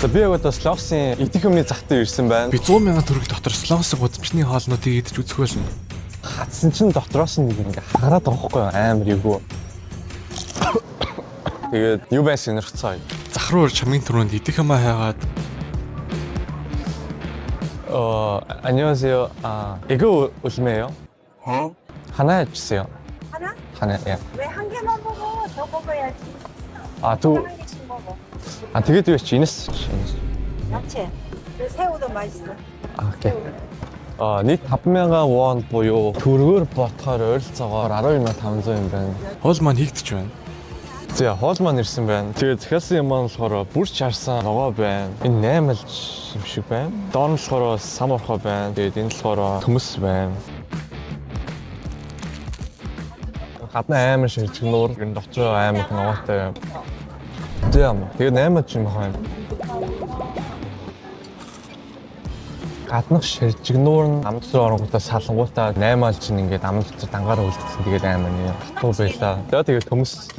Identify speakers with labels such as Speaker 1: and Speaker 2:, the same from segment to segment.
Speaker 1: За би яг одоо Slox-ийн идэх юмны зах дээр ирсэн байна.
Speaker 2: Би 100 мянган төгрөг дотор Slox-ийн гудамжны хоолнуудыг идэж үзэх болно.
Speaker 1: Хатсан чинь дотроос нь нэг ингээ хагараад байгаа хгүй амар эвгүй. Тэгээд юу байсан сонирхцоо.
Speaker 2: Зах руу ирж хамгийн түрүүнд идэх юмаа хайгаад
Speaker 1: 안녕하세요. 이거 얼마예요? 하나 주세요.
Speaker 3: 하나?
Speaker 1: 하나, 예.
Speaker 3: 왜 한 개만 먹어? 더 먹어야지.
Speaker 1: 한
Speaker 3: 개씩 먹어.
Speaker 1: 되게 지니스.
Speaker 3: 야채. 그 새우도 맛있어.
Speaker 1: 오케이. нийт 5,000 won буюу төгрөгөөр бодохоор ойролцоогоор 12,500 юм байна.
Speaker 2: хоол маань хийгдэж байна.
Speaker 1: За хоол маань ирсэн байна. Тэгээд захиалсан юм маань болохоор бүр чарсан ногоо байна. Энэ 8 л юм шиг байна. Доор нь болохоор сам орхоо байна. Тэгээд энэ болохоор төмөс байна. Гадна амар ширжиг нуур, энэ дотор амар ногоотой. Тэгээд 8 ч юм байна. Гаднах ширжиг нуур нь ам дотор оронгуудаа салангуудаа 8 ал чинь ингээд ам дотор дангаараа үлдсэн. Тэгээд амар нэг хатуу байлаа. Тэгээд төмөс.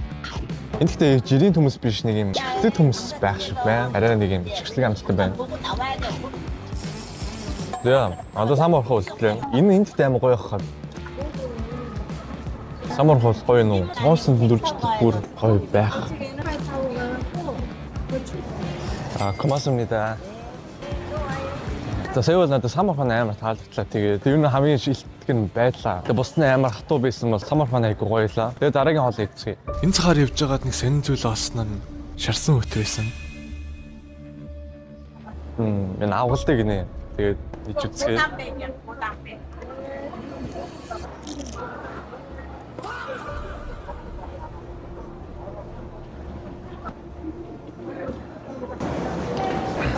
Speaker 1: Энэ гэхдээ жирийн төмөс биш нэг юм чихлэг төмөс байх шиг байна. Арай нэг юм чихлэг амттай байна. Одоо сам орхоо үлдлээ. Энэ гэхдээ амар гоё хахад. Сам орхоо гоё нуу. Цоосон дүрждэг бүр гоё байх. 고맙습니다. За сая надад сам орхоо амар таалагдлаа. Тэгээд ер нь хамгийн шилдэг нь байлаа. Тэгээд бус нь амар хатуу байсан бол сам орхоо айгу гоёлаа. Тэгээд дараагийн хоол идчихье.
Speaker 2: Энэ цагаар явж байгаад нэг сонин зүйл олсон нь шарсан хөт байсан.
Speaker 1: Энэ авгалтай гинэ. Тэгээд ич үзье.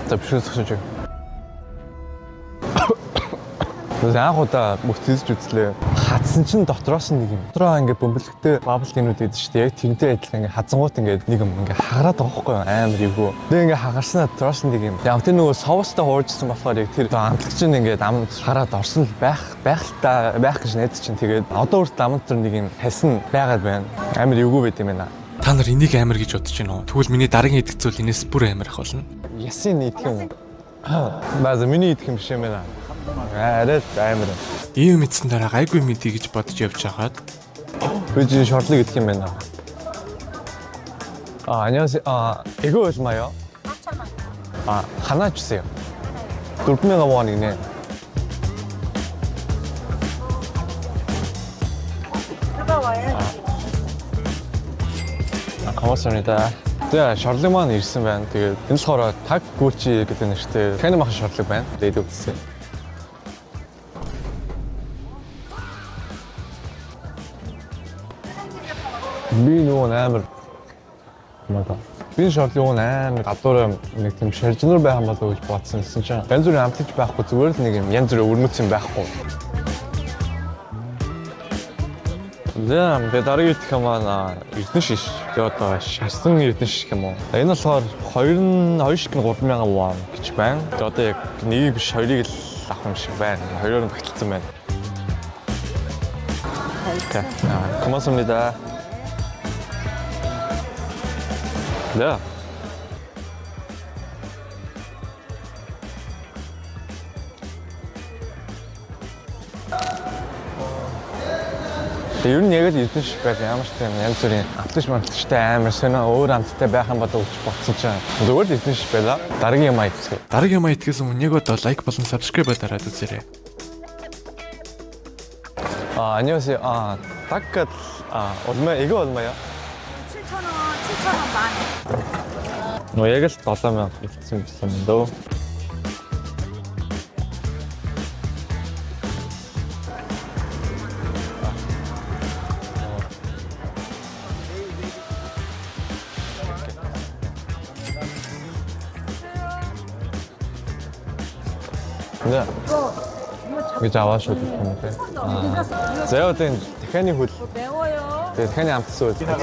Speaker 1: За биш үсэж. Анх удаа мөхтөж үзлээ. Хадсан чинь дотроос нь нэг юм. Дотроо ингээд бөмбөлөгтэй бабл гинүүд байдаг шүү дээ. Яг тэрнтэй адилхан ингээд хазангуут ингээд нэг юм ингээд хагараад байгаа хгүй амар эвгүй. Тэгээ ингээд хагарснаа дотроос нь нэг юм. Яг тэр нөгөө соустай хууржсан болохоор яг тэр амтлагч нь ингээд амд хараад орсон л байх л та байх гэж найдаж чинь тэгээд одоо үрт амд тэр нэг юм хасна байгаад байна. Амар эвгүй байт юм байна.
Speaker 2: Та нар энийг амар гэж бодож байна уу? Тэгвэл миний дараагийн идэх зүйл энэс бүр амар ах болно.
Speaker 1: Ясын идэх юм. Бааза миний идэх юм биш юм байна. Арай амар.
Speaker 2: Ийм мэдсэн дараа гайгүй мэдий гэж бодож явж хагаад
Speaker 1: би чинь шортлог идэх юм байна. 안녕하세요. 이거 얼마요?
Speaker 3: 4,000원.
Speaker 1: 하나 주세요. 4,000 won이네.
Speaker 3: 뜨거워야지.
Speaker 1: 고맙습니다. Тэгээ шорлог маань ирсэн байна. Тэгээд энэ болохоор таг гүүчи гэдэг нэртэй таны мах шорлог байна. Тэгээд үзье. Би нөгөө амар мага. Би шорлог амар гадуур нэг тийм шаржнаар байх юм болов уу гэж бодсон чинь янз бүрийн амтлагч байхгүй зүгээр л нэг юм янз бүрийн өрмөц юм байхгүй. Тэгээд дараагийн идэх юм маань эрдэнэ шиш. Тэгээд одоо шарсан эрдэнэ шиш юм уу. Энэ болохоор 2 шиг 3,000 won гэж байна. Тэгээд одоо яг нэг биш хоёрыг л авах юм шиг байна. Хоёроор нь багталсан байна. 고맙습니다. 네. Ер нь яг л эрдэнэ шиг байх ямар ч юм янз бүрийн амтлагчтай амар сонио өөр амттай байх юм бодож бодсон чинь зүгээр л эрдэнэ шиг байлаа. Дараагийн юм идэх.
Speaker 2: Дараагийн юм идэхээс өмнө яг одоо лайк болон subscribe дараад үзээрэй.
Speaker 1: 안녕하세요. так 얼마 이거 얼마야?
Speaker 3: 7,000원 만.
Speaker 1: яг л 7,000 хэлсэн байсан дөө. 네. 이거 잡아줘 이렇게. 제가 땐 대칸이 후.
Speaker 3: 매워요.
Speaker 1: 네, 대칸이 안 쓰고 지금.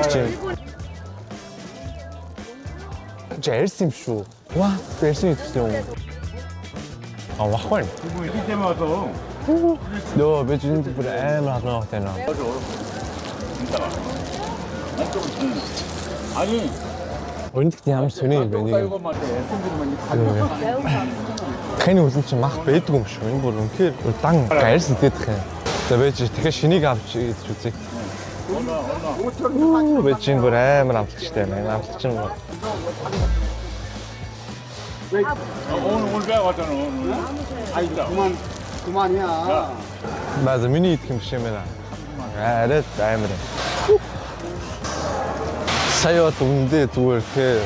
Speaker 1: 열심히 쇼. 와, 열심히 했어요. 와헐.
Speaker 4: 이거 이럴 때마다
Speaker 1: 너 매주 인터뷰를 애를 하나 되나?
Speaker 4: 아니
Speaker 1: Өнөдөрт ямар сони юм бэ нэг. Таны үлэн чинь мах байдгүй юм шүү. Энэ бүр үнэхээр дан гайрс идэх юм. За байж тэгэхээр шинийг авч идэж үзье. Байж энэ бүр амар амтлагчтай байна. Амтлагч нь.
Speaker 4: 오늘 배웠잖아 오늘. 아이다. 그만이야.
Speaker 1: 맞아 миний идэх юм шиг юм байна. Арай амар. Сая дүндээ зүгээр тэр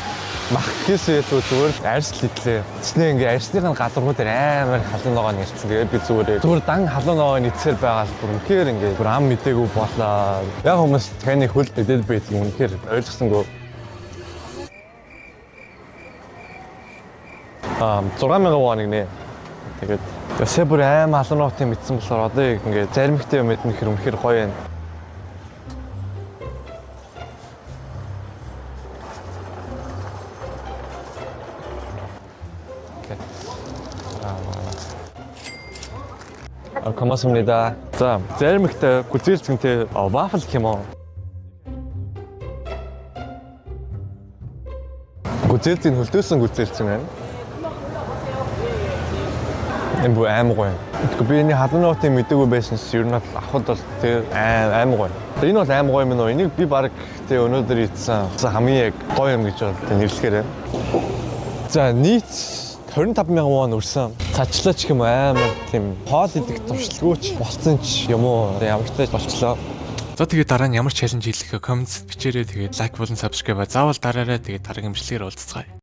Speaker 1: мах хийсээ зүгээр арьс л идлээ. Тэснэ ингээ арьсны гадаргуу дээр амар халуун ногоо нэрсэн. Тэгээд би зүгээр дан халуун ногоо нийцэл байгаа бүр үнэхээр ингээ бүр ам мэдээгүй болоо. Яг хүмүүс таны хөл эдэл байдаг үнэхээр ойлгосонгүй. 6000 вон нэг нэ. Тэгээд өсөө бүр аим халуун ногоотын мэдсэн болохоор одоо ингээ заримхтай юм мэднэ хэр үнэхээр гоё юм. 고맙습니다. 자, 제일 밑에 구질증대 와플 키모. 구질증 홀뚜슨 구질증은 энэ бүр аймаггүй. Тэгэхээр би энэ хадны хотын мэдээгүй байсан ч ер нь авахд бол тэр аймаггүй. Энэ бол аймаггүй юм уу? Энийг би баг тэ өнөөдөр ийдсэн хамгийн яг гоё юм гэж бол нэрлэхээр. За нийт 25,000 вон өрсөн. Цачлаач юм амар тийм хоол идэх туршлагач болсон ч юм уу ямар ч тач болчлоо.
Speaker 2: За тэгээд дараа нь ямар ч чаленж хийлгэх комент бичээрэй. Тэгээд лайк болон subscribe заавал дараарай. Тэгээд дараагийн бичлэгээр уулзцгаая.